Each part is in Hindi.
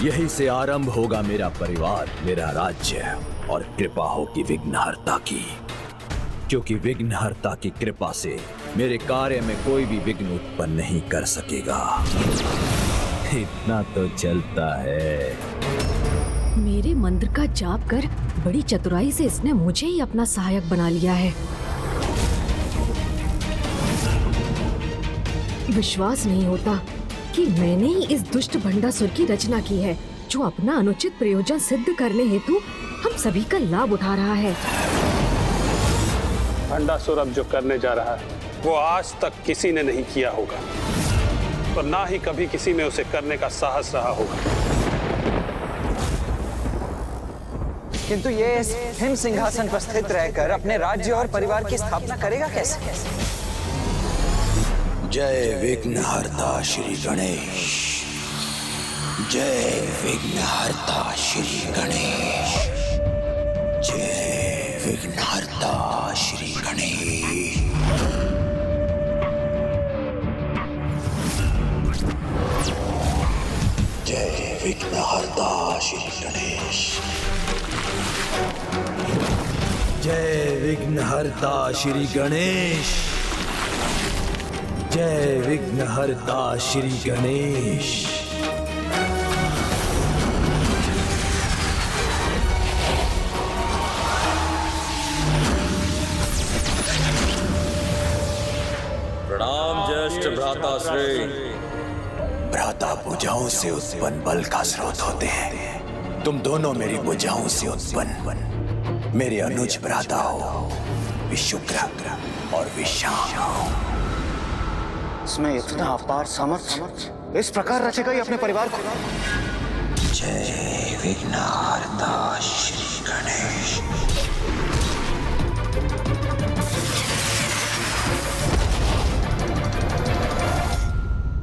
यही से आरंभ होगा मेरा परिवार, मेरा राज्य, और कृपा होगी विघ्नहर्ता की, क्योंकि विघ्नहर्ता की कृपा से मेरे कार्य में कोई भी विघ्न उत्पन्न नहीं कर सकेगा। इतना तो चलता है। मेरे मंत्र का जाप कर बड़ी चतुराई से इसने मुझे ही अपना सहायक बना लिया है। विश्वास नहीं होता कि मैंने ही इस दुष्ट भंडासुर की रचना की है, जो अपना अनुचित प्रयोजन सिद्ध करने हेतु हम सभी का लाभ उठा रहा है। भंडासुर अब जो करने जा रहा है वो आज तक किसी ने नहीं किया होगा, तो ना ही कभी किसी में उसे करने का साहस रहा होगा। किंतु ये इस हिम सिंहासन पर स्थित रहकर अपने राज्य और परिवार की स्थापना करेगा कैसे? जय विघ्नहर्ता श्री गणेश, जय विघ्नहर्ता श्री गणेश, जय विघ्नहर्ता श्री गणेश। जय विघ्नहर्ता श्री गणेश, जय विघ्नहर्ता श्री गणेश, जय विघ्नहर्ता श्री गणेश। प्रणाम ज्येष्ठ भ्राताश्री। भ्राता भुजाओं से उत्पन्न बल का स्रोत होते हैं। तुम दोनों मेरी भुजाओं से उत्पन्न मेरे अनुज भ्राता हो, विशुक्र और विशाम। इसमें इतना अपार सामर्थ्य इस प्रकार रचेगा ही अपने परिवार को। जय विघ्नहर्ता श्री गणेश।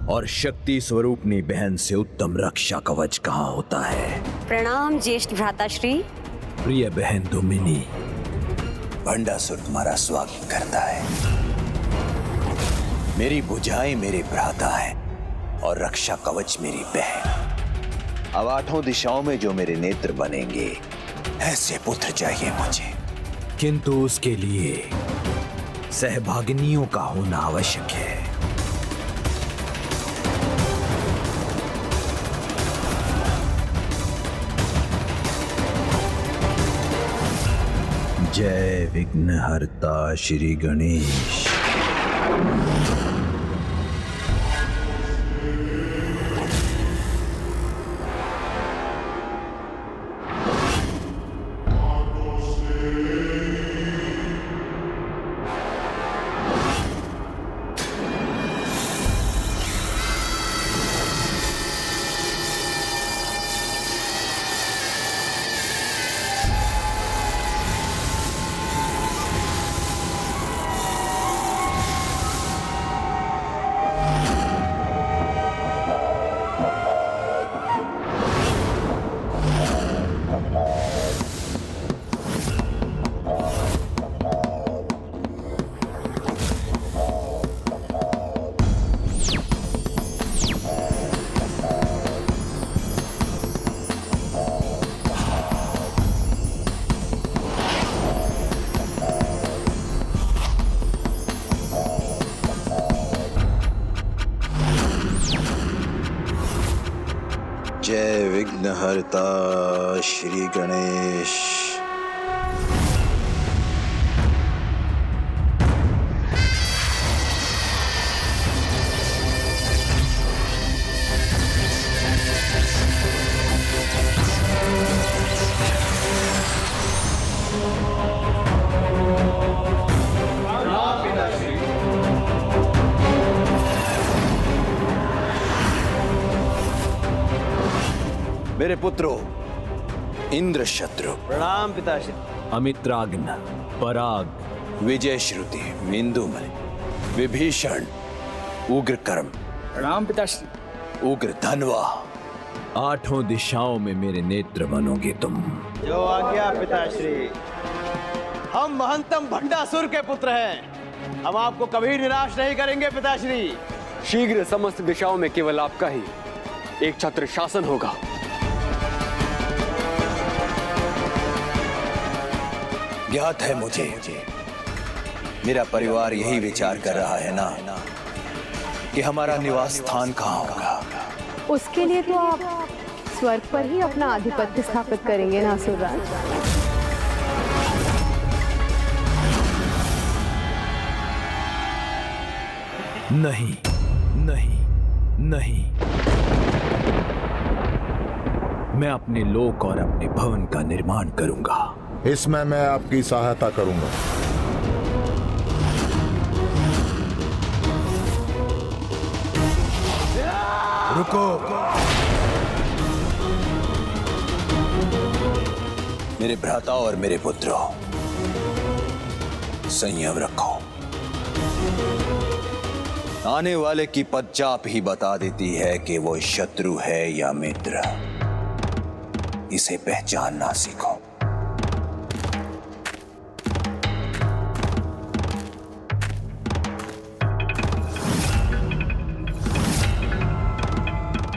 और शक्ति स्वरूपनी बहन से उत्तम रक्षा कवच कहाँ होता है? प्रणाम ज्येष्ठ भ्राताश्री। प्रिय बहन दुमिनी, भंडासुर तुम्हारा स्वागत करता है। मेरी भुजाएं मेरे भ्राता हैं और रक्षा कवच मेरी बहन। अब आठों दिशाओं में जो मेरे नेत्र बनेंगे, ऐसे पुत्र चाहिए मुझे, किंतु उसके लिए सहभागिनियों का होना आवश्यक है। जय विघ्नहर्ता श्री गणेश। जय विघ्नहर्ता श्री गणेश। मेरे पुत्रों, इंद्र शत्रु, प्रणाम पिताश्री। अमित्राग्न, पराग, विजय श्रुति, विंदुमल, विभीषण, उग्रकर्म, प्रणाम पिताश्री। उग्र धनवा, आठों दिशाओं में मेरे नेत्र बनोगे तुम। जो आज्ञा पिताश्री। हम महंतम भंडासुर के पुत्र हैं, हम आपको कभी निराश नहीं करेंगे पिताश्री। शीघ्र समस्त दिशाओं में केवल आपका ही एक छत्र शासन होगा। ज्ञात है मुझे, मेरा परिवार यही विचार कर रहा है ना कि हमारा निवास स्थान कहाँ होगा। उसके लिए तो आप स्वर्ग पर ही अपना आधिपत्य स्थापित करेंगे ना असुरराज। नहीं नहीं नहीं, मैं अपने लोक और अपने भवन का निर्माण करूंगा। इसमें मैं आपकी सहायता करूंगा। रुको। मेरे भ्राता और मेरे पुत्रों, संयम रखो। आने वाले की पदचाप ही बता देती है कि वो शत्रु है या मित्र। इसे पहचानना सीखो।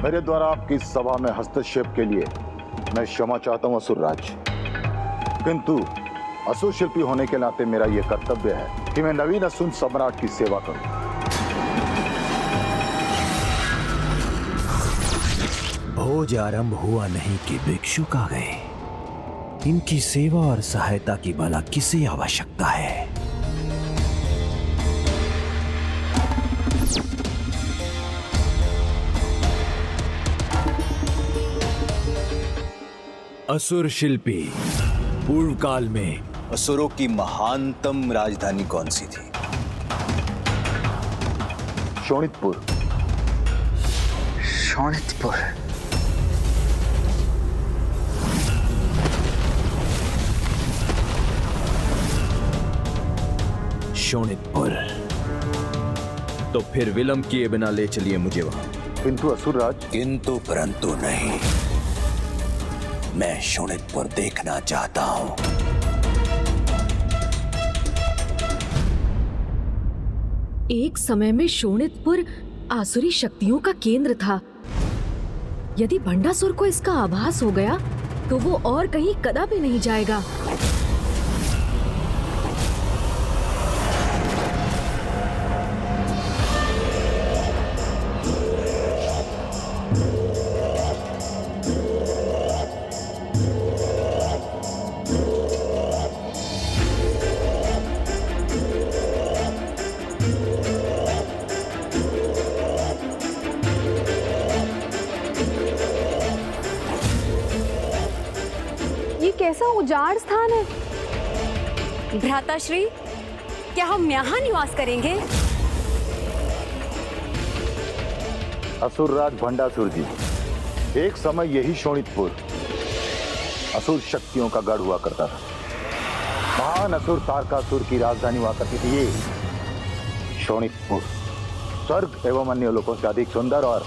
मेरे द्वारा आपकी सभा में हस्तक्षेप के लिए मैं क्षमा चाहता हूं असुरराज, किंतु असुर शिल्पी होने के नाते मेरा यह कर्तव्य है कि मैं नवीन असुर सम्राट की सेवा करूं। भोज आरंभ हुआ नहीं कि भिक्षुक आ गए। इनकी सेवा और सहायता की भला किसे आवश्यकता है? असुर शिल्पी, पूर्व काल में असुरों की महानतम राजधानी कौन सी थी? शोणितपुर। शोणितपुर। शोणितपुर। तो फिर विलंब किए बिना ले चलिए मुझे वहां। किंतु असुरराज। किंतु परंतु नहीं, मैं शोणितपुर देखना चाहता हूं। एक समय में शोणितपुर आसुरी शक्तियों का केंद्र था। यदि भंडासुर को इसका आभास हो गया तो वो और कहीं कदापि नहीं जाएगा। कैसा उजाड़ स्थान है। भ्राताश्री, क्या हम यहाँ निवास करेंगे? असुरराज भंडासुर जी, एक समय यही शोणितपुर असुर शक्तियों का गढ़ हुआ करता था। महान असुर तारकासुर की राजधानी हुआ करती थी ये शोणितपुर। स्वर्ग एवं अन्य लोकों से अधिक सुंदर और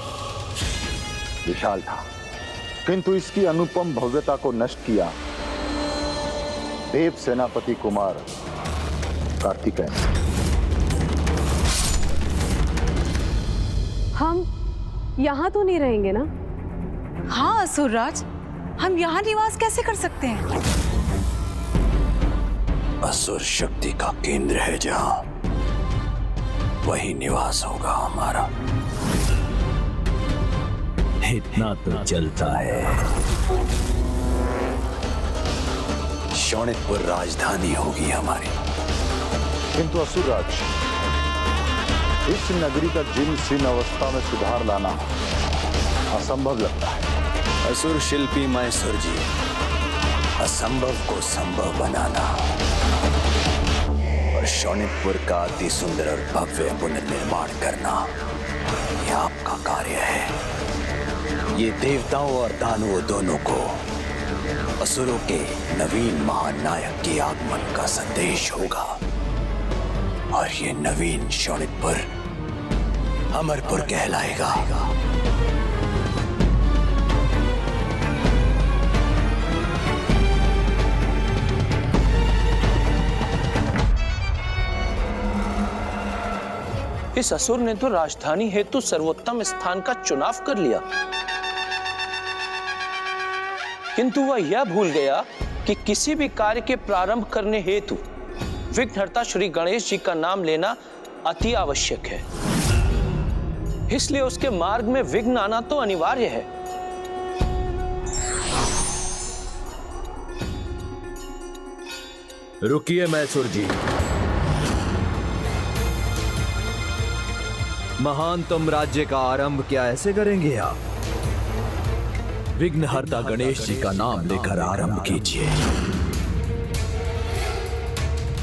विशाल था, किंतु इसकी अनुपम भव्यता को नष्ट किया देव सेनापति कुमार कार्तिकेय। हम यहाँ तो नहीं रहेंगे ना? हाँ असुरराज, हम यहाँ निवास कैसे कर सकते हैं? असुर शक्ति का केंद्र है जहां, वही निवास होगा हमारा। इतना तो चलता है। शोणितपुर राजधानी होगी हमारी। किंतु असुरराज, इस नगरी का जीर्ण शीर्ण अवस्था में सुधार लाना असंभव लगता है। असुर शिल्पी मैसूर जी, असंभव को संभव बनाना और शोणितपुर का अति सुंदर और भव्य पुनर्निर्माण करना, यह आपका कार्य है। ये देवताओं और दानवों दोनों को असुरों के नवीन महानायक के आगमन का संदेश होगा और ये नवीन शोणितपुर अमरपुर कहलाएगा। इस असुर ने तो राजधानी हेतु सर्वोत्तम स्थान का चुनाव कर लिया, किंतु वह यह भूल गया कि किसी भी कार्य के प्रारंभ करने हेतु विघ्नहर्ता श्री गणेश जी का नाम लेना अति आवश्यक है। इसलिए उसके मार्ग में विघ्न आना तो अनिवार्य है। रुकिए मैसूर जी। महानतम राज्य का आरंभ क्या ऐसे करेंगे आप? विघ्नहर्ता गणेश जी का नाम लेकर आरंभ कीजिए,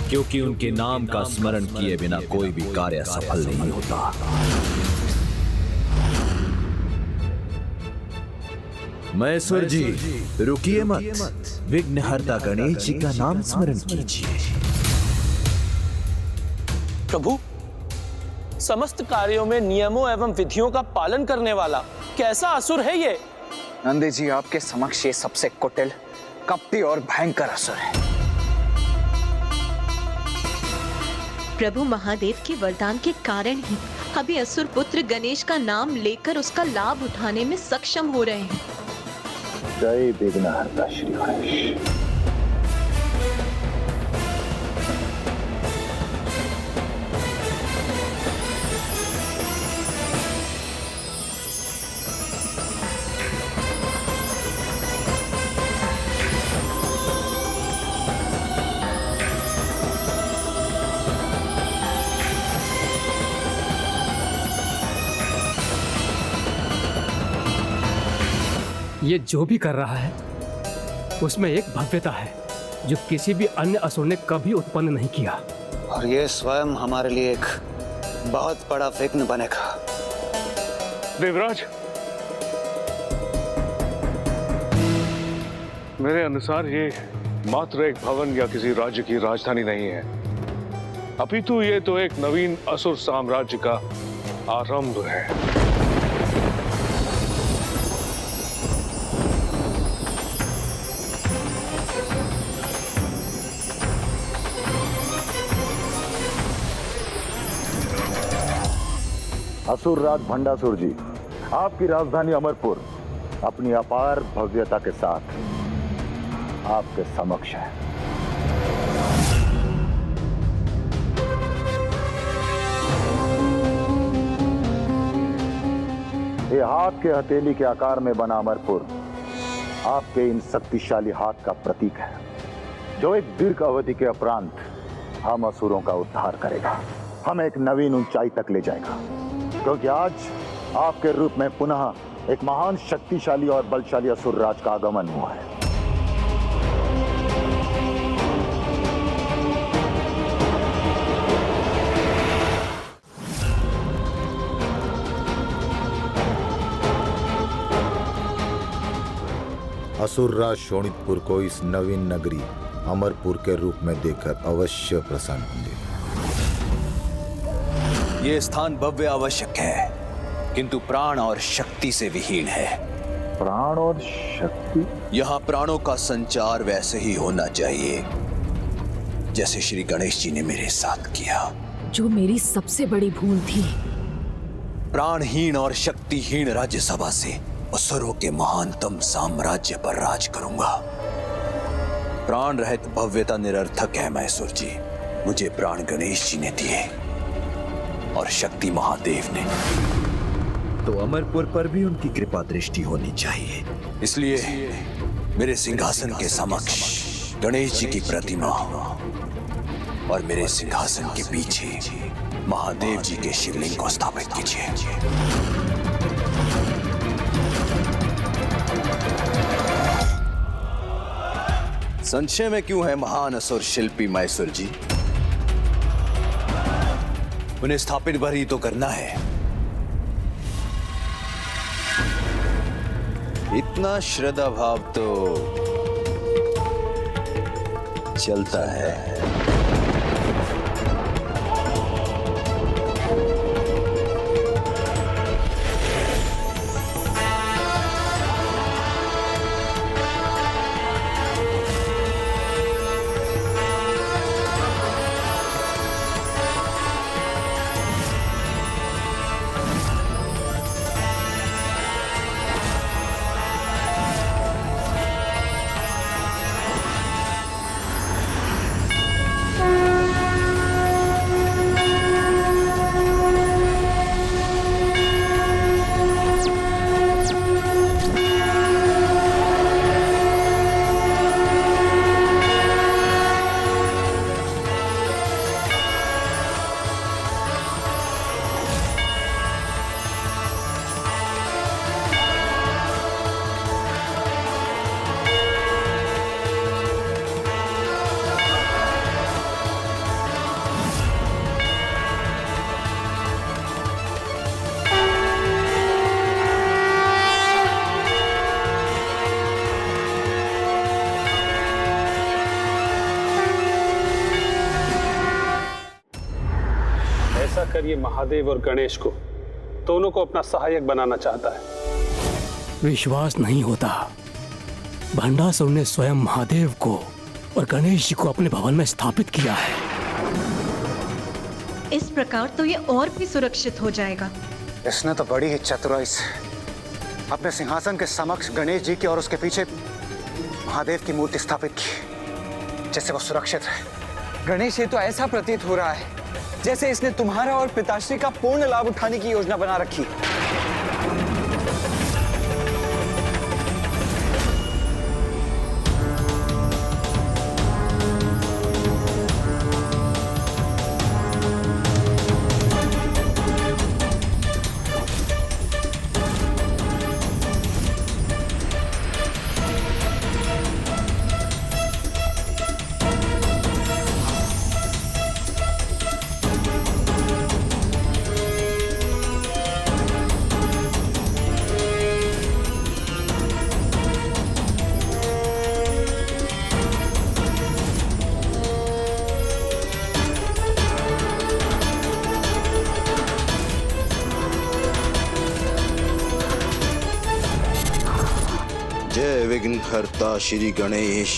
क्योंकि उनके नाम का स्मरण किए बिना कोई भी कार्य सफल नहीं होता। मैसूर जी रुकिए मत, विघ्नहर्ता गणेश जी का नाम स्मरण कीजिए। प्रभु, समस्त कार्यों में नियमों एवं विधियों का पालन करने वाला कैसा असुर है ये? नंदी जी, आपके समक्ष ये सबसे कुटिल, कपटी और भयंकर असुर है। प्रभु महादेव के वरदान के कारण ही अभी असुर पुत्र गणेश का नाम लेकर उसका लाभ उठाने में सक्षम हो रहे हैं। जय विघ्नहर्ता श्री गणेश। ये जो भी कर रहा है उसमें एक भव्यता है जो किसी भी अन्य असुर ने कभी उत्पन्न नहीं किया, और ये स्वयं हमारे लिए एक बहुत बड़ा विघ्न बनेगा। देवराज, मेरे अनुसार ये मात्र एक भवन या किसी राज्य की राजधानी नहीं है, अपितु ये तो एक नवीन असुर साम्राज्य का आरंभ है। असुरराज भंडासुर जी, आपकी राजधानी अमरपुर अपनी अपार भव्यता के साथ आपके समक्ष है। ये हाथ के हथेली के आकार में बना अमरपुर आपके इन शक्तिशाली हाथ का प्रतीक है, जो एक दीर्घ अवधि के उपरांत हम असुरों का उद्धार करेगा, हमें एक नवीन ऊंचाई तक ले जाएगा। क्योंकि आज आपके रूप में पुनः एक महान शक्तिशाली और बलशाली असुर राज का आगमन हुआ है। असुरराज शोणितपुर को इस नवीन नगरी अमरपुर के रूप में देखकर अवश्य प्रसन्न होंगे। ये स्थान भव्य आवश्यक है, किंतु प्राण और शक्ति से विहीन है। प्राण और शक्ति? यहाँ प्राणों का संचार वैसे ही होना चाहिए जैसे श्री गणेश जी ने मेरे साथ किया, जो मेरी सबसे बड़ी भूल थी। प्राणहीन और शक्तिहीन राज्यसभा से असुरों के महानतम साम्राज्य पर राज करूंगा। प्राण रहित भव्यता निरर्थक है मैसूर जी। मुझे प्राण गणेश जी ने दिए और शक्ति महादेव ने, तो अमरपुर पर भी उनकी कृपा दृष्टि होनी चाहिए। इसलिए मेरे सिंहासन के समक्ष गणेश जी की प्रतिमा और मेरे सिंहासन के पीछे महादेव जी के शिवलिंग को स्थापित कीजिए। संशय में क्यों है महान असुर शिल्पी मैसूर जी? उन्हें स्थापित भर ही तो करना है। इतना श्रद्धा भाव तो चलता है। ये महादेव और गणेश को, दोनों को अपना सहायक बनाना चाहता है। विश्वास नहीं होता। भंडासुर ने स्वयं महादेव को और गणेश जी को अपने भवन में स्थापित किया है। इस प्रकार तो ये और भी सुरक्षित हो जाएगा। इसने तो बड़ी ही चतुराई से अपने सिंहासन के समक्ष गणेश जी की और उसके पीछे महादेव की मूर्ति स्थापित की, जिससे वो सुरक्षित रहे। गणेश, ये तो ऐसा प्रतीत हो रहा है जैसे इसने तुम्हारा और पिताश्री का पूर्ण लाभ उठाने की योजना बना रखी। जय विघ्नहर्ता श्री गणेश,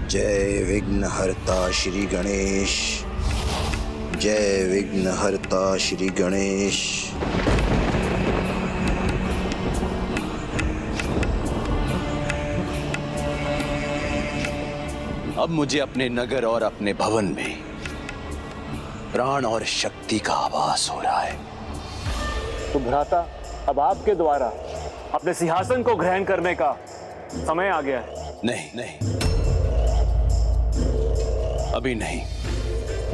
जय विघ्नहर्ता श्री गणेश, जय विघ्नहर्ता श्री गणेश। अब मुझे अपने नगर और अपने भवन में प्राण और शक्ति का आभास हो रहा है। तो भ्राता, अब आपके द्वारा अपने सिंहासन को ग्रहण करने का समय आ गया है। नहीं, अभी नहीं।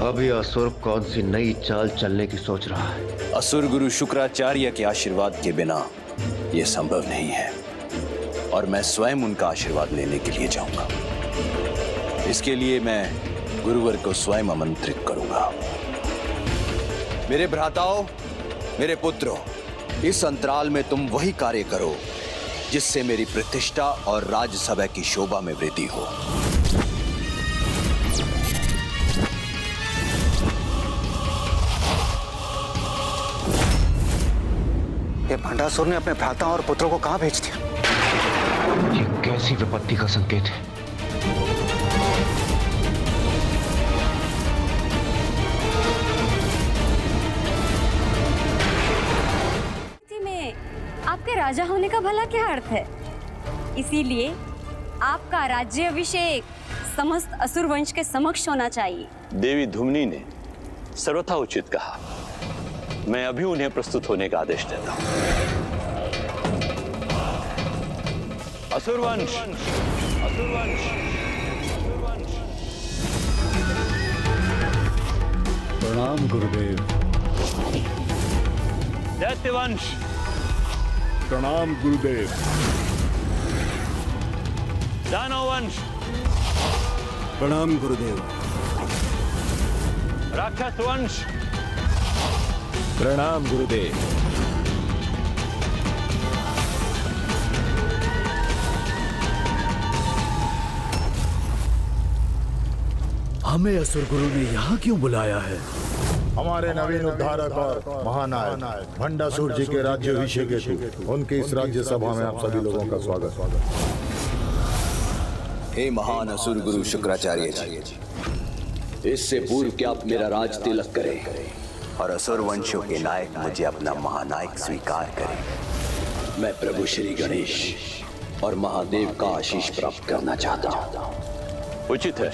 अभी असुर कौन सी नई चाल चलने की सोच रहा है? असुर गुरु शुक्राचार्य के आशीर्वाद के बिना यह संभव नहीं है, और मैं स्वयं उनका आशीर्वाद लेने के लिए जाऊंगा। इसके लिए मैं गुरुवर को स्वयं आमंत्रित करूंगा। मेरे भ्राताओं, मेरे पुत्रों, इस अंतराल में तुम वही कार्य करो जिससे मेरी प्रतिष्ठा और राजसभा की शोभा में वृद्धि हो। ये भंडासुर ने अपने भ्राता और पुत्रों को कहां भेज दिया? ये कैसी विपत्ति का संकेत है? आपके राजा होने का भला क्या अर्थ है? इसीलिए आपका राज्य अभिषेक समस्त असुर वंश के समक्ष होना चाहिए। देवी धुम्नी ने सर्वथा उचित कहा। मैं अभी उन्हें प्रस्तुत होने का आदेश देता हूं। असुर वंश, असुर वंश, प्रणाम गुरुदेव। दैत्य वंश, प्रणाम गुरुदेव। दानव वंश, प्रणाम गुरुदेव। राक्षस वंश, प्रणाम गुरुदेव। हमें असुर गुरु ने यहाँ क्यों बुलाया है? हमारे नवीन उद्धारक और महानायक भंडासुर जी के राज्याभिषेक हेतु उनकी इस राज्य सभा में आप सभी लोगों का स्वागत। हे महान असुर गुरु शुक्राचार्य जी, इससे पूर्व कि आप मेरा राज तिलक करें और असुर वंशों के नायक मुझे अपना महानायक स्वीकार करें, मैं प्रभु श्री गणेश और महादेव का आशीष प्राप्त करना चाहता हूं। उचित है।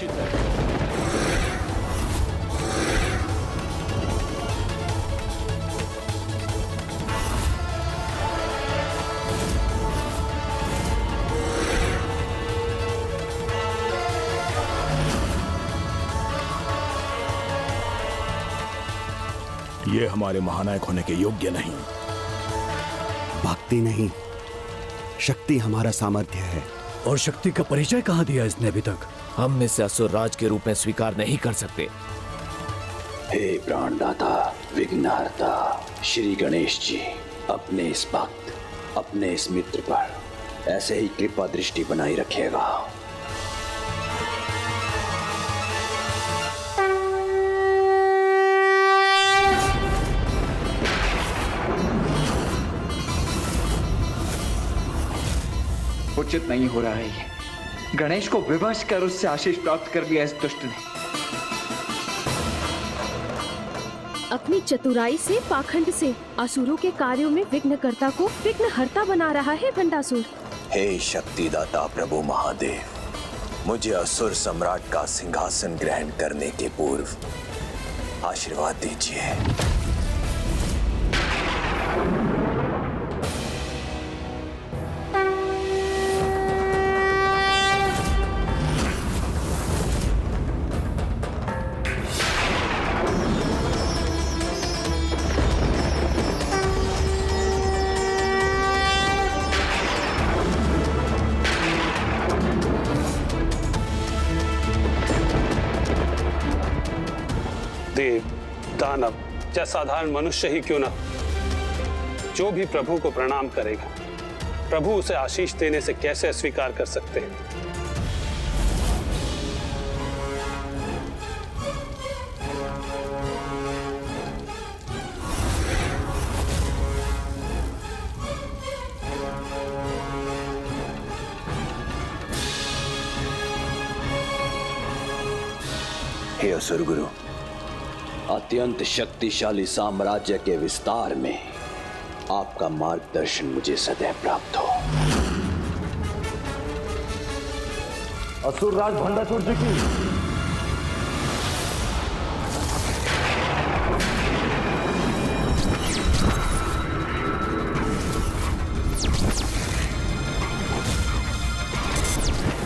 ये हमारे महानायक होने के योग्य नहीं। भक्ति नहीं, शक्ति हमारा सामर्थ्य है। और शक्ति का परिचय कहाँ दिया इसने अभी तक? हम इसे असुर राज के रूप में स्वीकार नहीं कर सकते। हे प्राणदाता, विघ्नहर्ता श्री गणेश जी, अपने इस भक्त, अपने इस मित्र पर ऐसे ही कृपा दृष्टि बनाई रखिएगा। उचित नहीं हो रहा है ये। गणेश को विवश कर उससे आशीष प्राप्त कर लिया इस दुष्ट ने। अपनी चतुराई से, पाखंड से असुरों के कार्यों में विघ्नकर्ता को विघ्नहर्ता बना रहा है भंडासुर। हे शक्तिदाता प्रभु महादेव, मुझे असुर सम्राट का सिंहासन ग्रहण करने के पूर्व आशीर्वाद दीजिए। देव, दानव या साधारण मनुष्य ही क्यों ना, जो भी प्रभु को प्रणाम करेगा, प्रभु उसे आशीष देने से कैसे अस्वीकार कर सकते हैं। हे असुर गुरु, अत्यंत शक्तिशाली साम्राज्य के विस्तार में आपका मार्गदर्शन मुझे सदैव प्राप्त हो। असुरराज भंडासुर जी की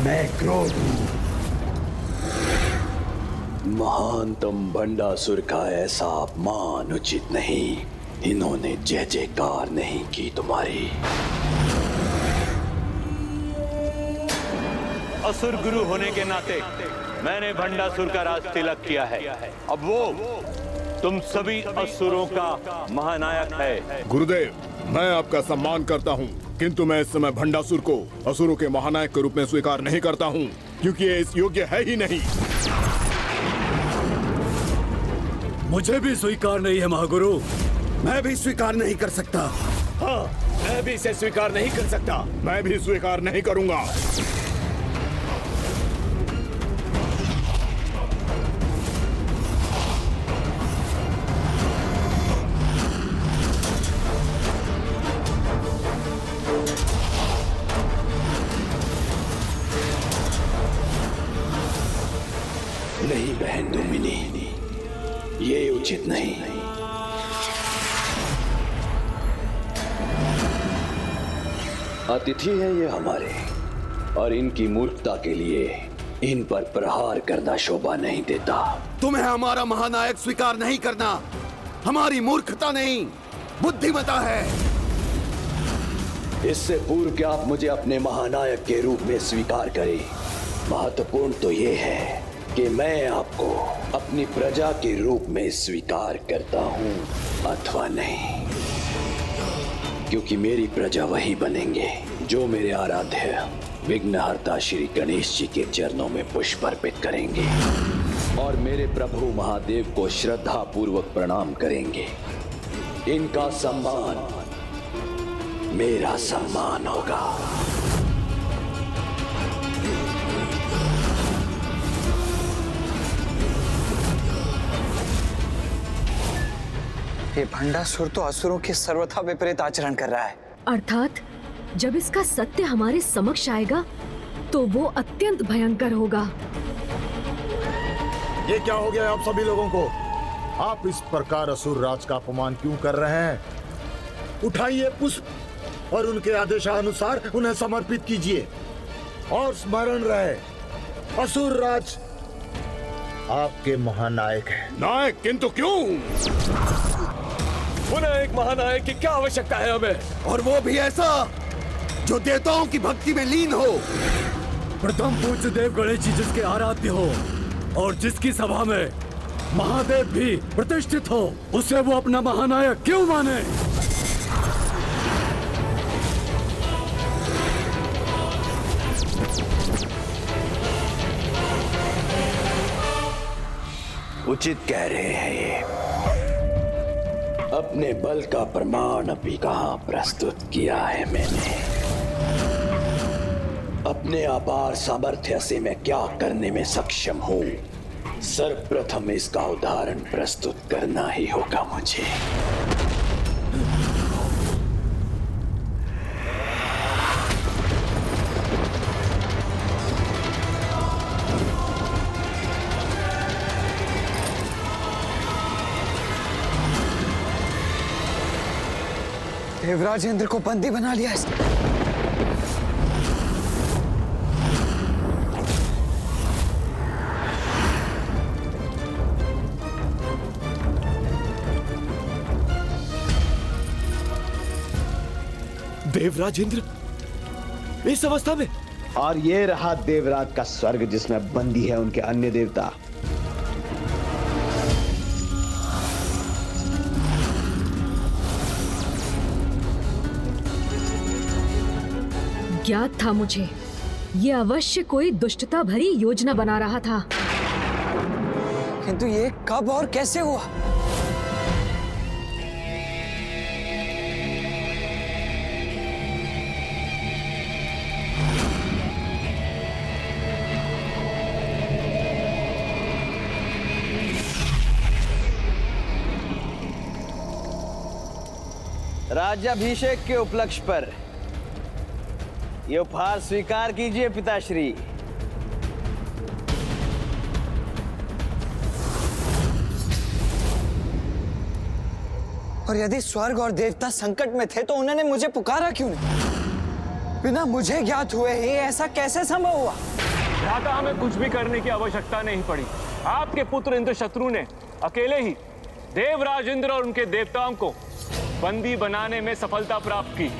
मैं क्रोध हूं। महानतम भंडासुर का ऐसा अपमान उचित नहीं। इन्होंने जय जयकार नहीं की तुम्हारी। असुर गुरु होने के नाते मैंने भंडासुर का राज तिलक किया है। अब वो तुम सभी असुरों का महानायक है। गुरुदेव, मैं आपका सम्मान करता हूँ, किंतु मैं इस समय भंडासुर को असुरों के महानायक के रूप में स्वीकार नहीं करता हूँ, क्योंकि ये इस योग्य है ही नहीं। मुझे भी स्वीकार नहीं है महागुरु। मैं भी स्वीकार नहीं कर सकता। हाँ, मैं भी इसे स्वीकार नहीं कर सकता। मैं भी स्वीकार नहीं करूंगा। नहीं बहन दुमिनी, ये उचित नहीं। अतिथि है ये हमारे, और इनकी मूर्खता के लिए इन पर प्रहार करना शोभा नहीं देता। तुम्हें हमारा महानायक स्वीकार नहीं करना हमारी मूर्खता नहीं, बुद्धिमता है। इससे पूर्व कि आप मुझे अपने महानायक के रूप में स्वीकार करें, महत्वपूर्ण तो ये है कि मैं आपको अपनी प्रजा के रूप में स्वीकार करता हूं अथवा नहीं, क्योंकि मेरी प्रजा वही बनेंगे जो मेरे आराध्य विघ्नहर्ता श्री गणेश जी के चरणों में पुष्प अर्पित करेंगे और मेरे प्रभु महादेव को श्रद्धा पूर्वक प्रणाम करेंगे। इनका सम्मान मेरा सम्मान होगा। ये भंडासुर तो असुरों के सर्वथा विपरीत आचरण कर रहा है। अर्थात जब इसका सत्य हमारे समक्ष आएगा तो वो अत्यंत भयंकर होगा। ये क्या हो गया आप सभी लोगों को? आप इस प्रकार असुर राज का अपमान क्यों कर रहे हैं? उठाइए पुष्प और उनके आदेशानुसार उन्हें समर्पित कीजिए और स्मरण रहे, असुर राज आपके महानायक है। नायक? किंतु क्यों? पुनः एक महानायक की क्या आवश्यकता है हमें? और वो भी ऐसा जो देवताओं की भक्ति में लीन हो। प्रथम पूज्य देव गणेश जी जिसके आराध्य हो और जिसकी सभा में महादेव भी प्रतिष्ठित हो, उसे वो अपना महानायक क्यों माने? उचित कह रहे हैं ये। अपने बल का प्रमाण अभी कहां प्रस्तुत किया है मैंने? अपने अपार सामर्थ्य से मैं क्या करने में सक्षम हूँ, सर्वप्रथम इसका उदाहरण प्रस्तुत करना ही होगा मुझे। देवराज इंद्र को बंदी बना लिया इसने। देवराज इंद्र इस अवस्था में? और ये रहा देवराज का स्वर्ग जिसमें बंदी है उनके अन्य देवता। ज्ञात था मुझे, ये अवश्य कोई दुष्टता भरी योजना बना रहा था। किंतु ये कब और कैसे हुआ? राज्याभिषेक के उपलक्ष्य पर ये उपहार स्वीकार कीजिए पिताश्री। और यदि स्वर्ग और देवता संकट में थे तो उन्होंने मुझे पुकारा क्यों नहीं? बिना मुझे ज्ञात हुए ही ऐसा कैसे संभव हुआ? भ्राता, हमें कुछ भी करने की आवश्यकता नहीं पड़ी। आपके पुत्र इंद्रशत्रु ने अकेले ही देवराज इंद्र और उनके देवताओं को बंदी बनाने में सफलता प्राप्त की।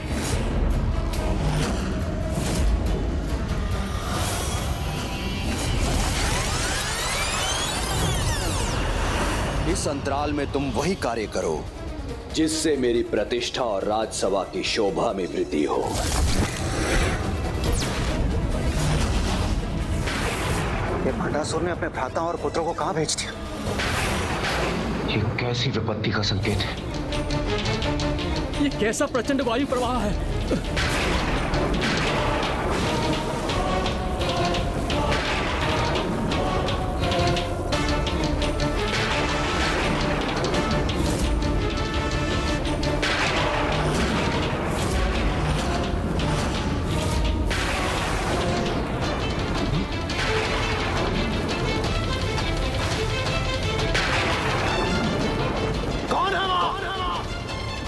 इस अंतराल में तुम वही कार्य करो जिससे मेरी प्रतिष्ठा और राजसभा की शोभा में वृद्धि हो। ये भंडासुर ने अपने भ्राता और पुत्रों को कहां भेज दिया? ये कैसी विपत्ति का संकेत है? ये कैसा प्रचंड वायु प्रवाह है?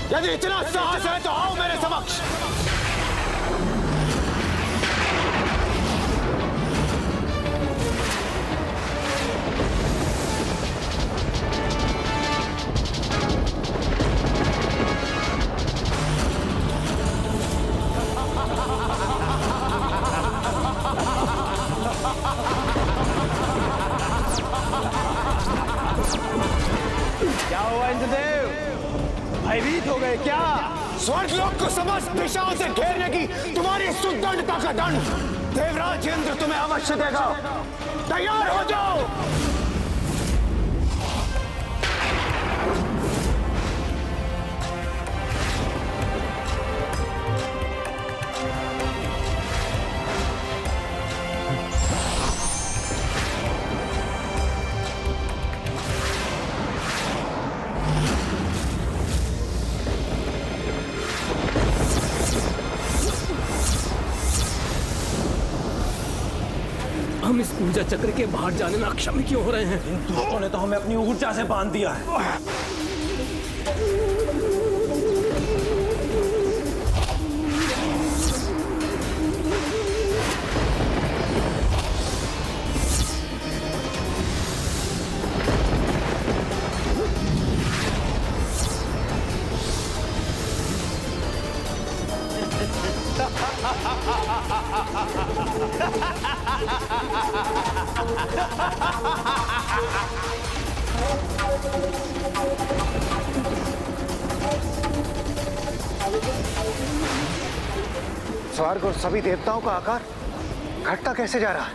यदि इतना साहस है तो आओ मेरे समक्ष। क्या हुआ इंद्रदेव? भयभीत हो गए क्या? स्वर्गलोक को समस्त दिशाओं से घेरने की तुम्हारी सुदंडता का दंड देवराज इंद्र तुम्हें अवश्य देगा। तैयार हो जाओ। हम इस ऊर्जा चक्र के बाहर जाने में अक्षम क्यों हो रहे हैं? इन दूतों ने तो हमें अपनी ऊर्जा से बांध दिया है। स्वर्ग और सभी देवताओं का आकार घटता कैसे जा रहा है?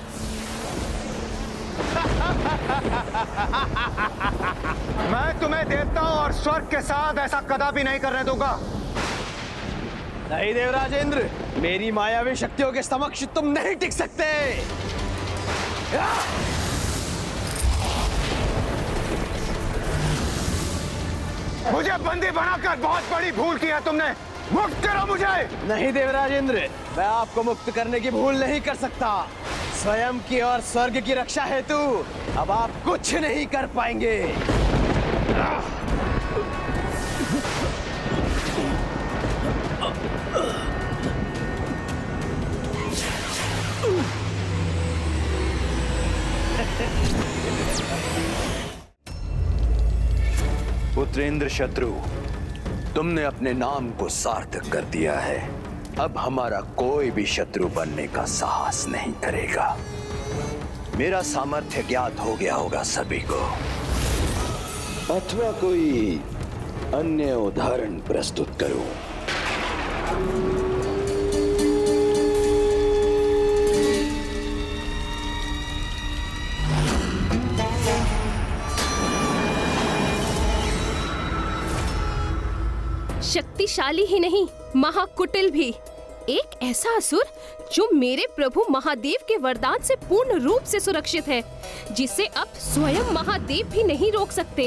मैं तुम्हें देवताओं और स्वर्ग के साथ ऐसा कदापि नहीं करने दूंगा। नहीं देवराजेंद्र, मेरी मायावी शक्तियों के समक्ष तुम नहीं टिक सकते। मुझे बंदी बनाकर बहुत बड़ी भूल की है तुमने। मुक्त करो मुझे। नहीं देवराजेंद्र, मैं आपको मुक्त करने की भूल नहीं कर सकता। स्वयं की और स्वर्ग की रक्षा हेतु अब आप कुछ नहीं कर पाएंगे। पुत्रेंद्र शत्रु, तुमने अपने नाम को सार्थक कर दिया है। अब हमारा कोई भी शत्रु बनने का साहस नहीं करेगा। मेरा सामर्थ्य ज्ञात हो गया होगा सभी को, अथवा कोई अन्य उदाहरण प्रस्तुत करूं? शक्तिशाली ही नहीं, महाकुटिल भी। एक ऐसा असुर जो मेरे प्रभु महादेव के वरदान से पूर्ण रूप से सुरक्षित है, जिसे अब स्वयं महादेव भी नहीं रोक सकते।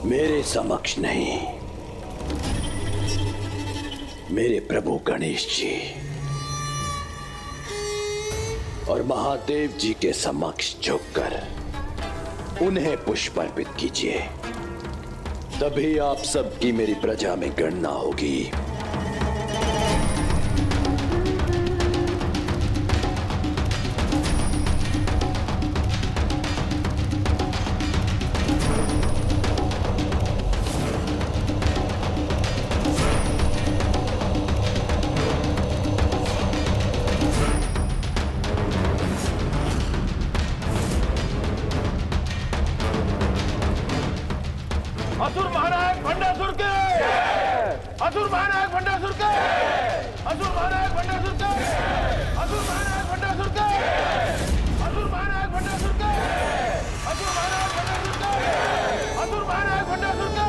मेरे समक्ष नहीं, मेरे प्रभु गणेश जी और महादेव जी के समक्ष झुककर उन्हें पुष्प अर्पित कीजिए, तभी आप सबकी मेरी प्रजा में गणना होगी। असुर महानायक भंडासुर के, असुर महानायक भंडासुर के, असुर महानायक भंडासुर के, असुर महानायक भंडासुर के, असुर महानायक भंडासुर के, असुर महानायक भंडासुर के, असुर महानायक भंडासुर के,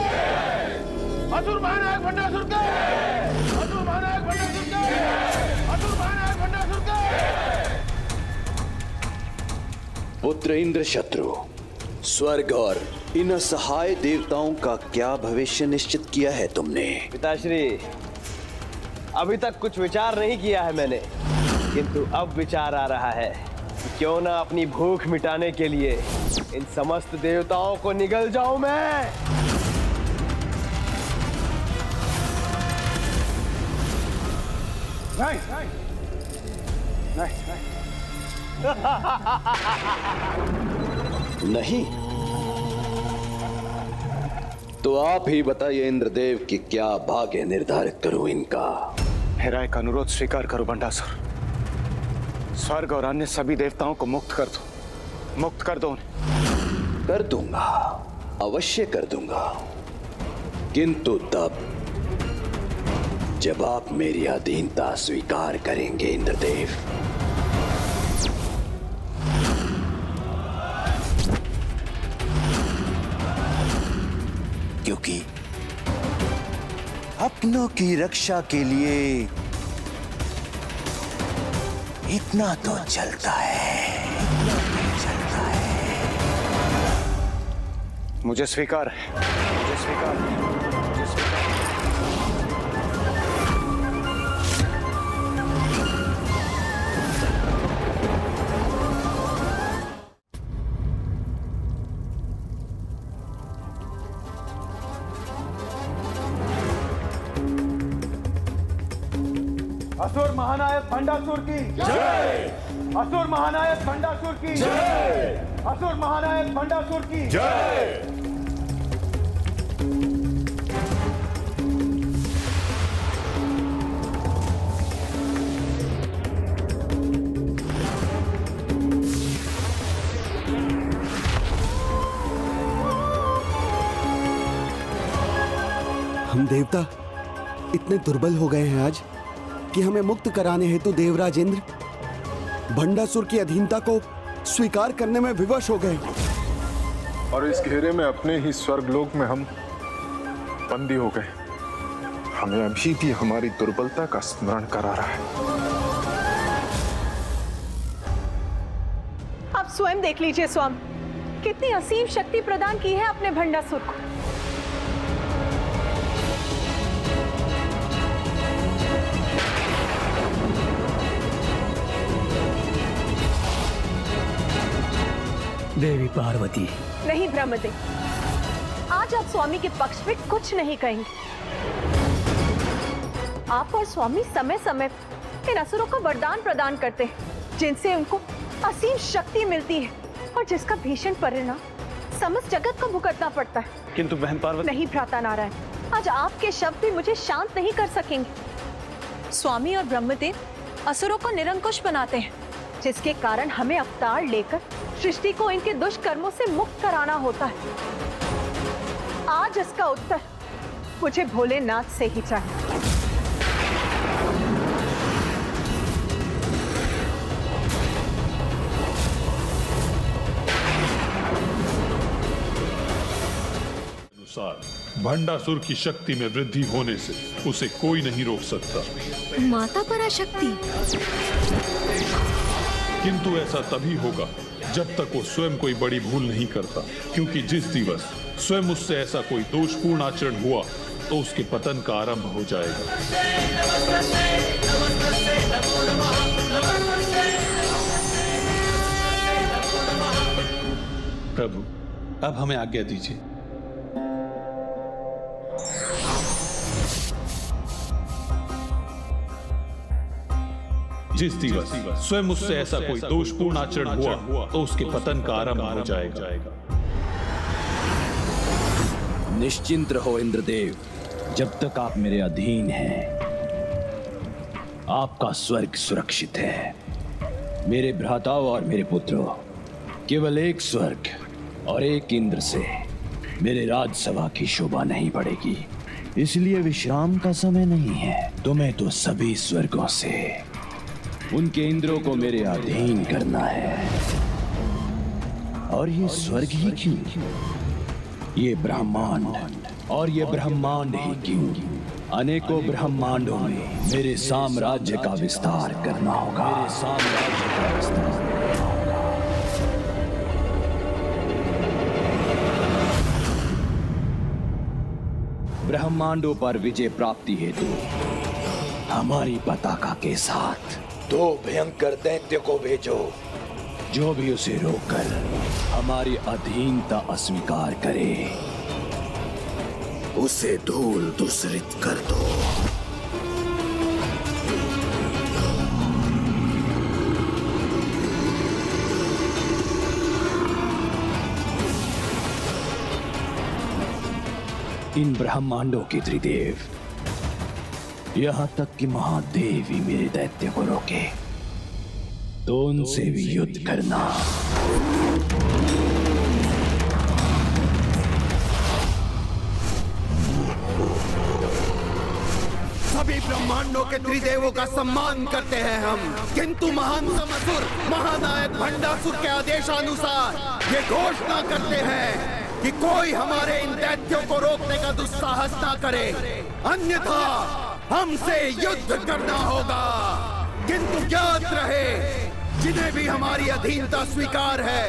असुर महानायक भंडासुर के, असुर महानायक भंडासुर के, असुर महानायक भंडासुर के। पुत्र इंद्र शत्रु, स्वर्ग और इन असहाय देवताओं का क्या भविष्य निश्चित किया है तुमने? पिताश्री, अभी तक कुछ विचार नहीं किया है मैंने, किंतु अब विचार आ रहा है कि क्यों ना अपनी भूख मिटाने के लिए इन समस्त देवताओं को निगल जाऊं मैं। नहीं, नहीं, नहीं तो आप ही बताइए इंद्रदेव कि क्या भाग्य निर्धारित करूं इनका। मेरा एक अनुरोध स्वीकार करो भंडासुर। स्वर्ग और अन्य सभी देवताओं को मुक्त कर दो, मुक्त कर दो उन्हें। कर दूंगा, अवश्य कर दूंगा, किंतु तब जब आप मेरी अधीनता स्वीकार करेंगे इंद्रदेव। क्योंकि अपनों की रक्षा के लिए इतना तो चलता है, मुझे स्वीकार है, मुझे स्वीकार है, मुझे स्वीकार है। असुर महानायक भंडासुर की जय, असुर महानायक भंडासुर की जय, असुर महानायक भंडासुर की जय। हम देवता इतने दुर्बल हो गए हैं आज कि हमें मुक्त कराने हेतु देवराज इंद्र भंडासुर की अधीनता को स्वीकार करने में विवश हो गए। और इस घेरे में अपने ही स्वर्गलोक में हम बंदी हो गए। हमें अभी भी हमारी दुर्बलता का स्मरण करा रहा है। आप स्वयं देख लीजिए स्वामी, कितनी असीम शक्ति प्रदान की है अपने भंडासुर को। देवी पार्वती, नहीं ब्रह्मदेव, आज आप स्वामी के पक्ष में कुछ नहीं कहेंगे। आप और स्वामी समय समय इन असुरों को वरदान प्रदान करते हैं, जिनसे उनको असीम शक्ति मिलती है और जिसका भीषण परिणाम समस्त जगत को भुगतना पड़ता है। किंतु बहन पार्वती। नहीं भ्राता नारायण, आज आपके शब्द भी मुझे शांत नहीं कर सकेंगे। स्वामी और ब्रह्मदेव असुरों को निरंकुश बनाते हैं, जिसके कारण हमें अवतार लेकर सृष्टि को इनके दुष्कर्मों से मुक्त कराना होता है। आज इसका उत्तर मुझे भोलेनाथ से ही चाहिए। भंडासुर की शक्ति में वृद्धि होने से उसे कोई नहीं रोक सकता। माता पराशक्ति। किंतु ऐसा तभी होगा जब तक वो स्वयं कोई बड़ी भूल नहीं करता, क्योंकि जिस दिवस स्वयं उससे ऐसा कोई दोषपूर्ण आचरण हुआ तो उसके पतन का आरंभ हो जाएगा। प्रभु, अब हमें आज्ञा दीजिए। जिस दिवस स्वयं उससे ऐसा कोई दोषपूर्ण आचरण हुआ तो उसके पतन का आरंभ हो जाएगा। निश्चिंत रहो इंद्रदेव, जब तक आप मेरे अधीन हैं आपका स्वर्ग सुरक्षित है। मेरे भ्राताओं और मेरे पुत्रों, केवल एक स्वर्ग और एक इंद्र से मेरे राजसभा की शोभा नहीं बढ़ेगी, इसलिए विश्राम का समय नहीं है। तुम्हें तो सभी स्वर्गों से उनके इंद्रों को मेरे अधीन करना है। और ये स्वर्ग ही क्यों, ये ब्रह्मांड, और ये ब्रह्मांड ही क्यों, अनेकों ब्रह्मांडों में मेरे साम्राज्य का विस्तार करना होगा। मेरे साम्राज्य का विस्तार। ब्रह्मांडों पर विजय प्राप्ति हेतु हमारी पताका के साथ 2 भयंकर दैत्य को भेजो, जो भी उसे रोककर हमारी अधीनता अस्वीकार करे उसे धूल दूसरित कर दो। इन ब्रह्मांडों के त्रिदेव, यहां तक कि महादेव ही मेरे दैत्य को रोके तो उनसे भी युद्ध करना। सभी ब्रह्मांडों के त्रिदेवों का सम्मान करते हैं हम, किंतु महान असुर महानायक भंडासुर के आदेशानुसार ये घोषणा करते हैं कि कोई हमारे इन दैत्यों को रोकने का दुस्साहस ना करे, अन्यथा हमसे युद्ध करना होगा। किंतु ज्ञात रहे, जिन्हें भी हमारी अधीनता स्वीकार है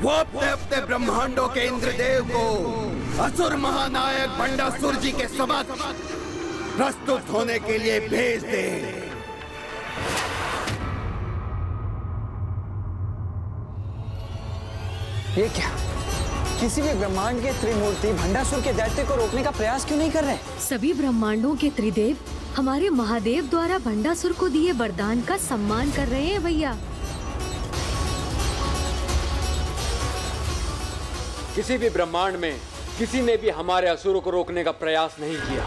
वो अपने अपने ब्रह्मांडों के इंद्रदेव को असुर महानायक भंडासुर जी के समक्ष प्रस्तुत होने के लिए भेज दे। ये क्या, किसी भी ब्रह्मांड के त्रिमूर्ति भंडासुर के दैत्य को रोकने का प्रयास क्यों नहीं कर रहे? सभी ब्रह्मांडों के त्रिदेव हमारे महादेव द्वारा भंडासुर को दिए वरदान का सम्मान कर रहे हैं भैया। किसी भी ब्रह्मांड में किसी ने भी हमारे असुरों को रोकने का प्रयास नहीं किया।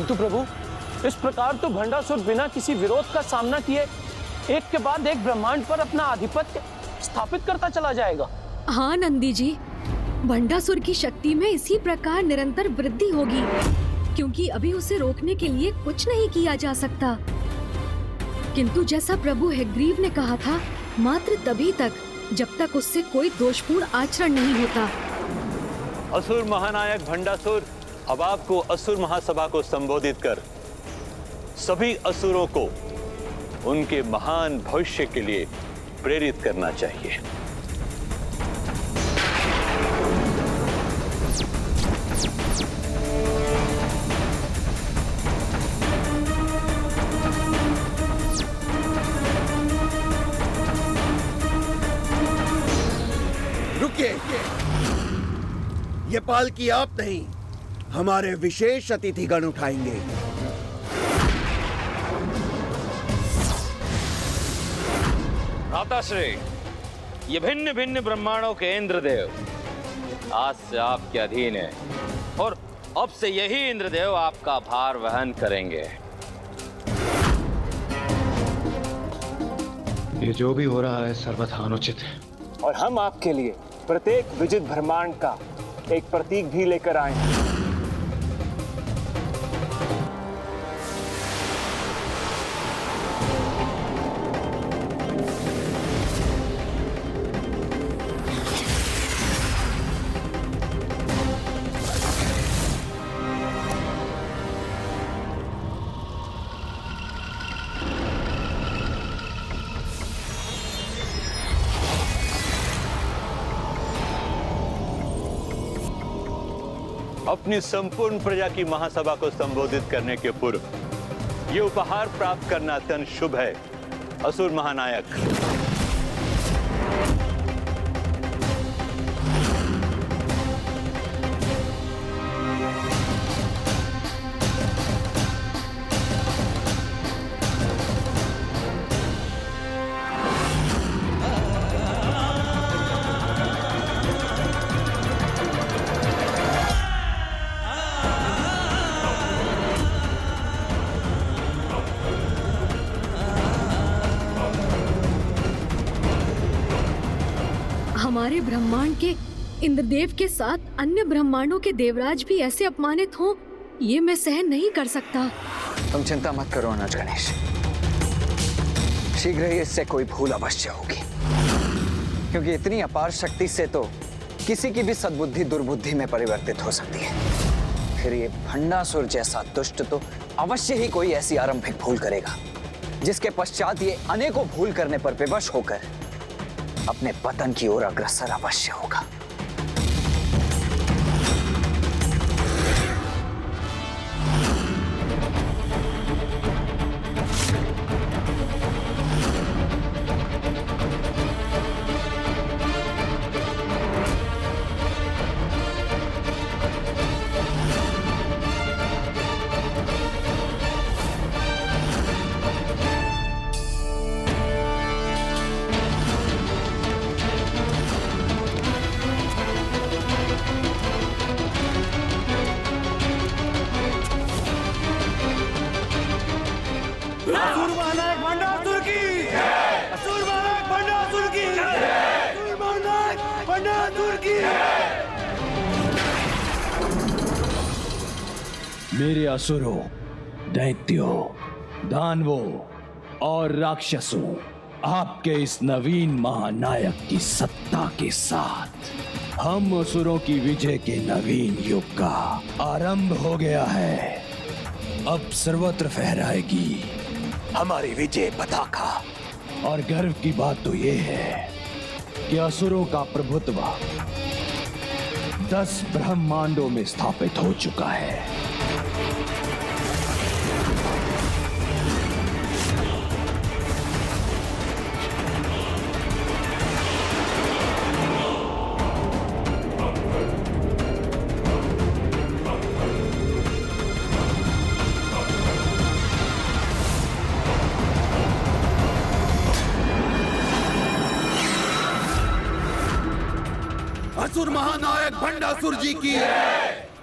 किंतु प्रभु, इस प्रकार तो भंडासुर बिना किसी विरोध का सामना किए एक के बाद एक ब्रह्मांड पर अपना आधिपत्य स्थापित करता चला जाएगा। हाँ नंदी जी, भंडासुर की शक्ति में इसी प्रकार निरंतर वृद्धि होगी, क्योंकि अभी उसे रोकने के लिए कुछ नहीं किया जा सकता। किंतु जैसा प्रभु हयग्रीव ने कहा था, मात्र तभी तक जब तक उससे कोई दोषपूर्ण आचरण नहीं होता। असुर महानायक भंडासुर, अब आपको असुर महासभा को संबोधित कर सभी असुरों को उनके महान भविष्य के लिए प्रेरित करना चाहिए। रुकिए, ये पालकी आप नहीं, हमारे विशेष अतिथिगण उठाएंगे। भ्राताश्री, ये भिन्न भिन्न ब्रह्मांडों के इंद्रदेव आज से आपके अधीन है और अब से यही इंद्रदेव आपका भार वहन करेंगे। ये जो भी हो रहा है सर्वथा अनुचित है, और हम आपके लिए प्रत्येक विजित ब्रह्मांड का एक प्रतीक भी लेकर आए हैं। अपनी संपूर्ण प्रजा की महासभा को संबोधित करने के पूर्व ये उपहार प्राप्त करना अत्यंत शुभ है। असुर महानायक, हमारे ब्रह्मांड के इंद्रदेव के साथ अन्य ब्रह्मांडों के देवराज भी ऐसे अपमानित हों, ये मैं सहन नहीं कर सकता। तुम चिंता मत करो अनुज गणेश, शीघ्र ही इससे कोई भूल अवश्य होगी, क्योंकि इतनी अपार शक्ति से तो किसी की भी सद्बुद्धि दुर्बुद्धि में परिवर्तित हो सकती है। फिर ये भंडासुर जैसा दुष्ट तो अवश्य ही कोई ऐसी आरंभिक भूल करेगा, जिसके पश्चात ये अनेकों भूल करने पर विवश होकर अपने पतन की ओर अग्रसर अवश्य होगा। मेरे असुरों, दैत्यों, दानवों और राक्षसों, आपके इस नवीन महानायक की सत्ता के साथ हम असुरों की विजय के नवीन युग का आरंभ हो गया है। अब सर्वत्र फहराएगी हमारी विजय पताका। और गर्व की बात तो ये है कि असुरों का प्रभुत्व 10 ब्रह्मांडों में स्थापित हो चुका है। असुर महानायक भंडासुर जी की,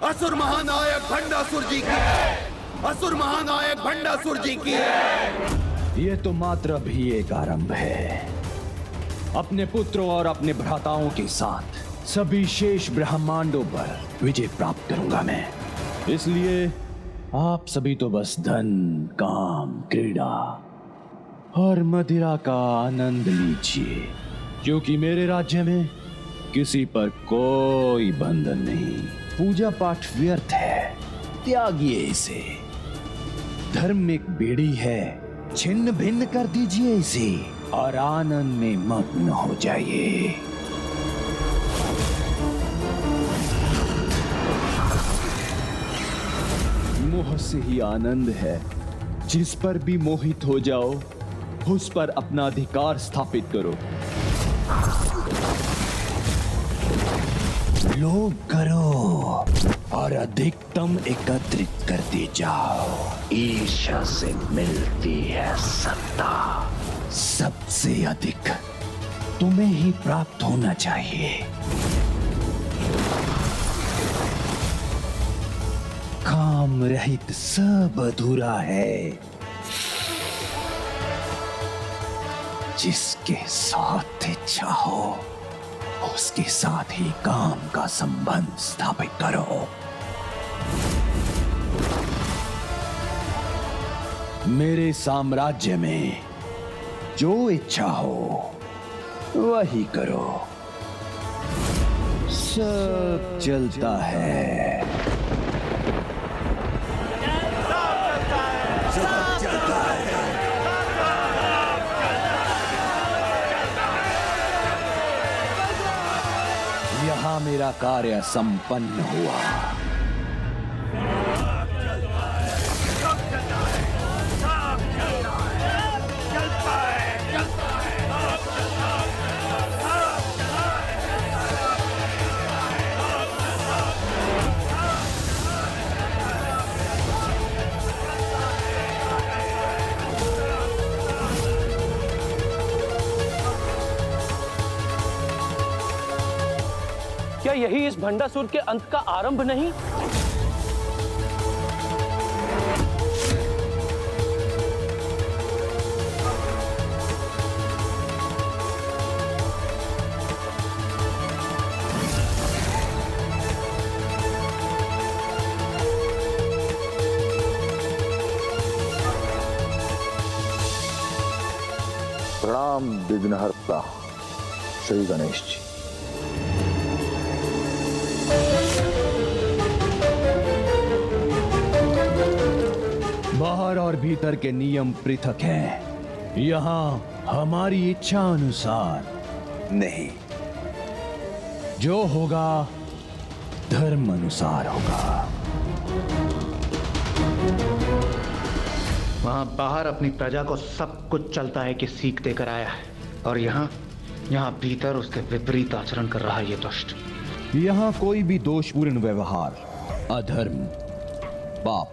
असुर महानायक भंडासुर जी की। असुर महानायक भंडासुर जी की। ये तो मात्र भी एक आरंभ है। अपने पुत्रों और अपने भ्राताओं के साथ सभी शेष ब्रह्मांडों पर विजय प्राप्त करूंगा मैं। इसलिए आप सभी तो बस धन, काम, क्रीड़ा और मदिरा का आनंद लीजिए, क्योंकि मेरे राज्य में किसी पर कोई बंधन नहीं। पूजा पाठ व्यर्थ है, त्यागिए इसे। धर्म एक बेड़ी है, छिन्न भिन्न कर दीजिए इसे और आनंद में मग्न हो जाइए। मोह से ही आनंद है। जिस पर भी मोहित हो जाओ, उस पर अपना अधिकार स्थापित करो। लोभ करो और अधिकतम एकत्रित करते जाओ। ईर्ष्या से मिलती है सत्ता। सबसे अधिक तुम्हें ही प्राप्त होना चाहिए। काम रहित सब अधूरा है। जिसके साथ इच्छा हो उसके साथ ही काम का संबंध स्थापित करो। मेरे साम्राज्य में जो इच्छा हो वही करो। सब चलता है। यहाँ मेरा कार्य संपन्न हुआ। क्या यही इस भंडासुर के अंत का आरंभ नहीं? प्रणाम विघ्नहर्ता श्री गणेश जी। बाहर और भीतर के नियम पृथक हैं। यहाँ हमारी इच्छा अनुसार नहीं, जो होगा धर्म अनुसार होगा। वहां बाहर अपनी प्रजा को सब कुछ चलता है कि सीख देकर आया है, और यहाँ भीतर उसके विपरीत आचरण कर रहा है ये दुष्ट। यहाँ कोई भी दोषपूर्ण व्यवहार, अधर्म, पाप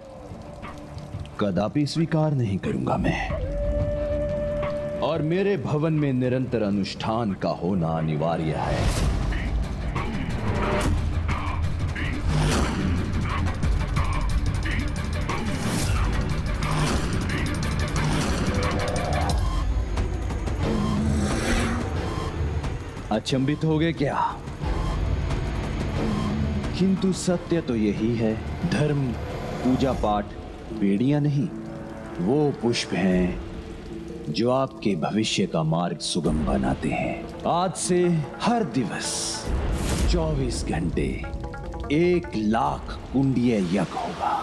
कदापि स्वीकार नहीं करूंगा मैं। और मेरे भवन में निरंतर अनुष्ठान का होना अनिवार्य है। अचंभित हो गए क्या? किंतु सत्य तो यही है, धर्म, पूजा पाठ बेड़ियां नहीं, वो पुष्प हैं जो आपके भविष्य का मार्ग सुगम बनाते हैं। आज से हर दिवस 24 घंटे 1,00,000 कुंडीय यज्ञ होगा।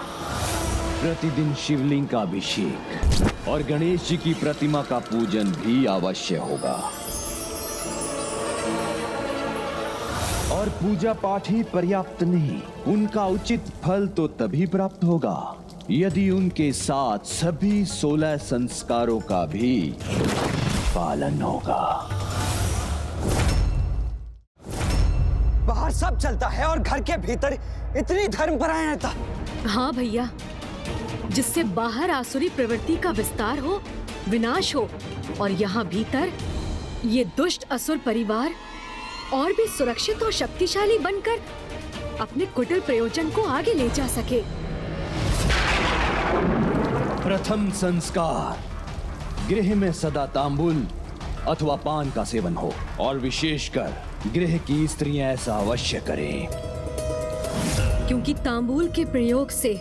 प्रतिदिन शिवलिंग का अभिषेक और गणेश जी की प्रतिमा का पूजन भी अवश्य होगा। और पूजा पाठ ही पर्याप्त नहीं, उनका उचित फल तो तभी प्राप्त होगा यदि उनके साथ सभी 16 संस्कारों का भी पालन होगा। बाहर सब चलता है और घर के भीतर इतनी धर्मपरायणता। हाँ भैया, जिससे बाहर आसुरी प्रवृत्ति का विस्तार हो, विनाश हो, और यहाँ भीतर ये दुष्ट असुर परिवार और भी सुरक्षित और शक्तिशाली बनकर अपने कुटिल प्रयोजन को आगे ले जा सके। प्रथम संस्कार, गृह में सदा तांबुल अथवा पान का सेवन हो, और विशेषकर गृह की स्त्रियां ऐसा अवश्य करें, क्योंकि तांबूल के प्रयोग से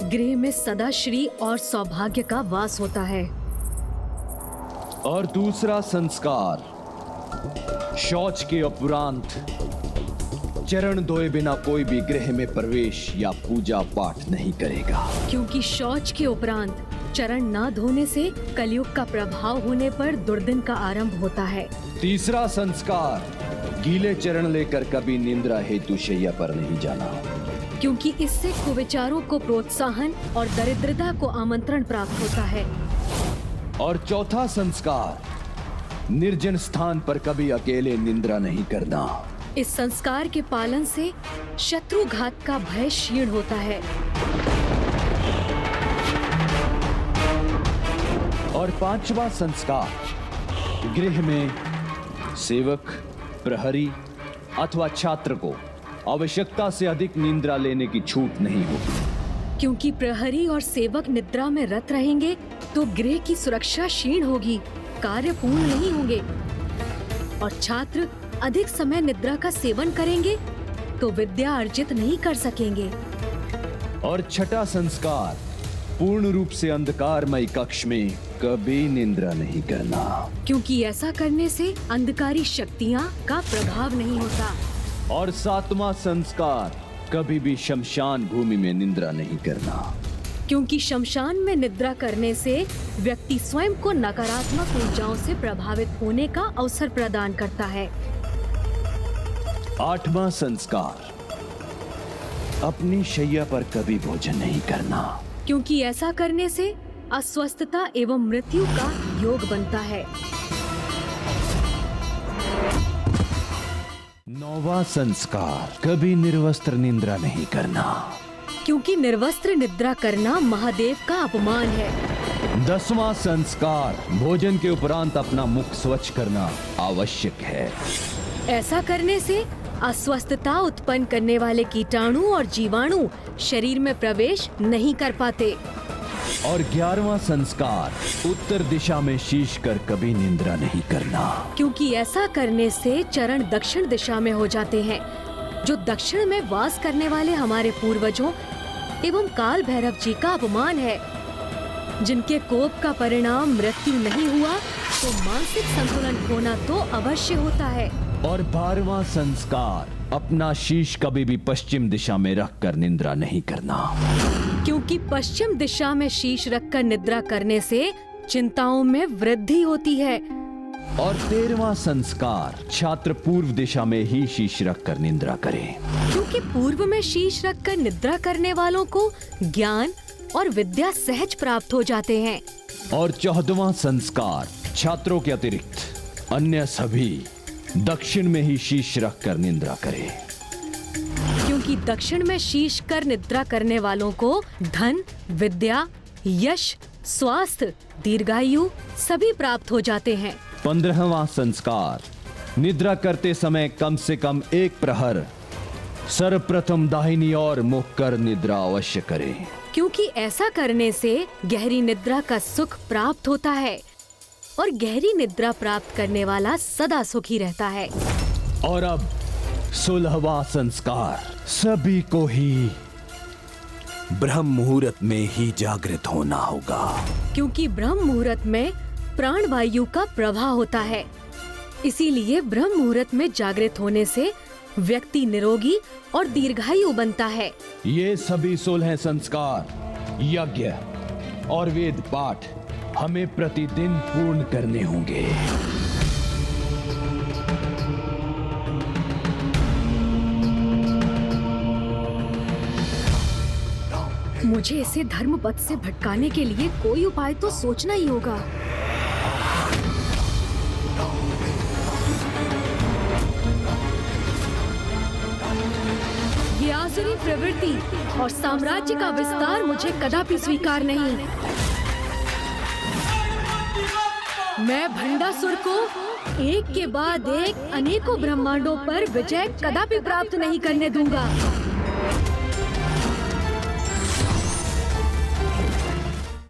गृह में सदा श्री और सौभाग्य का वास होता है। और दूसरा संस्कार, शौच के उपरांत चरण धोए बिना कोई भी गृह में प्रवेश या पूजा पाठ नहीं करेगा, क्योंकि शौच के उपरांत चरण न धोने से कलयुग का प्रभाव होने पर दुर्दिन का आरंभ होता है। तीसरा संस्कार, गीले चरण लेकर कभी निंद्रा हेतु शैया पर नहीं जाना, क्योंकि इससे कुविचारों को प्रोत्साहन और दरिद्रता को आमंत्रण प्राप्त होता है। और चौथा संस्कार, निर्जन स्थान पर कभी अकेले निंद्रा नहीं करना। इस संस्कार के पालन से शत्रुघात का भय क्षीण होता है। और पांचवा संस्कार, गृह में सेवक, प्रहरी अथवा छात्र को आवश्यकता से अधिक निंद्रा लेने की छूट नहीं होगी, क्योंकि प्रहरी और सेवक निद्रा में रत रहेंगे तो गृह की सुरक्षा क्षीण होगी, कार्य पूर्ण नहीं होंगे। और छात्र अधिक समय निद्रा का सेवन करेंगे तो विद्या अर्जित नहीं कर सकेंगे। और छठा संस्कार, पूर्ण रूप से अंधकारमय कक्ष में कभी निंद्रा नहीं करना, क्योंकि ऐसा करने से अंधकारी शक्तियां का प्रभाव नहीं होता। और सातवां संस्कार, कभी भी शमशान भूमि में निंद्रा नहीं करना, क्योंकि शमशान में निद्रा करने से व्यक्ति स्वयं को नकारात्मक ऊर्जाओं से प्रभावित होने का अवसर प्रदान करता है। आठवां संस्कार, अपनी शैया पर कभी भोजन नहीं करना, क्योंकि ऐसा करने से अस्वस्थता एवं मृत्यु का योग बनता है। नौवां संस्कार, कभी निर्वस्त्र निंद्रा नहीं करना, क्योंकि निर्वस्त्र निद्रा करना महादेव का अपमान है। 10वां संस्कार, भोजन के उपरांत अपना मुख स्वच्छ करना आवश्यक है। ऐसा करने से अस्वस्थता उत्पन्न करने वाले कीटाणु और जीवाणु शरीर में प्रवेश नहीं कर पाते। और 11वां संस्कार, उत्तर दिशा में शीश कर कभी निंद्रा नहीं करना, क्योंकि ऐसा करने से चरण दक्षिण दिशा में हो जाते हैं। जो दक्षिण में वास करने वाले हमारे पूर्वजों एवं काल भैरव जी का अपमान है। जिनके कोप का परिणाम मृत्यु नहीं हुआ तो मानसिक संतुलन खोना तो अवश्य होता है। और 12वां संस्कार, अपना शीश कभी भी पश्चिम दिशा में रखकर निंद्रा नहीं करना, क्योंकि पश्चिम दिशा में शीश रखकर निद्रा करने से चिंताओं में वृद्धि होती है। और 13वां संस्कार, छात्र पूर्व दिशा में ही शीश रखकर निंद्रा करें, क्योंकि पूर्व में शीश रखकर निद्रा करने वालों को ज्ञान और विद्या सहज प्राप्त हो जाते हैं। और 14वां संस्कार, छात्रों के अतिरिक्त अन्य सभी दक्षिण में ही शीश रखकर निंद्रा करें, क्योंकि दक्षिण में शीश कर निद्रा करने वालों को धन, विद्या, यश, स्वास्थ्य, दीर्घायु सभी प्राप्त हो जाते हैं। 15वां संस्कार, निद्रा करते समय कम से कम 1 प्रहर सर्वप्रथम दाहिनी ओर मुख कर निद्रा अवश्य करें, क्योंकि ऐसा करने से गहरी निद्रा का सुख प्राप्त होता है और गहरी निद्रा प्राप्त करने वाला सदा सुखी रहता है। और अब 16वां संस्कार, सभी को ही ब्रह्म मुहूर्त में ही जागृत होना होगा, क्योंकि ब्रह्म मुहूर्त में प्राण वायु का प्रवाह होता है। इसीलिए ब्रह्म मुहूर्त में जागृत होने से व्यक्ति निरोगी और दीर्घायु बनता है। ये सभी 16 संस्कार, यज्ञ और वेद पाठ हमें प्रतिदिन पूर्ण करने होंगे। मुझे इसे धर्म पथ से भटकाने के लिए कोई उपाय तो सोचना ही होगा। ये आसुरी प्रवृत्ति और साम्राज्य का विस्तार मुझे कदापि स्वीकार नहीं। मैं भंडासुर को एक के बाद एक अनेकों ब्रह्मांडों पर विजय कदापि प्राप्त नहीं करने दूंगा।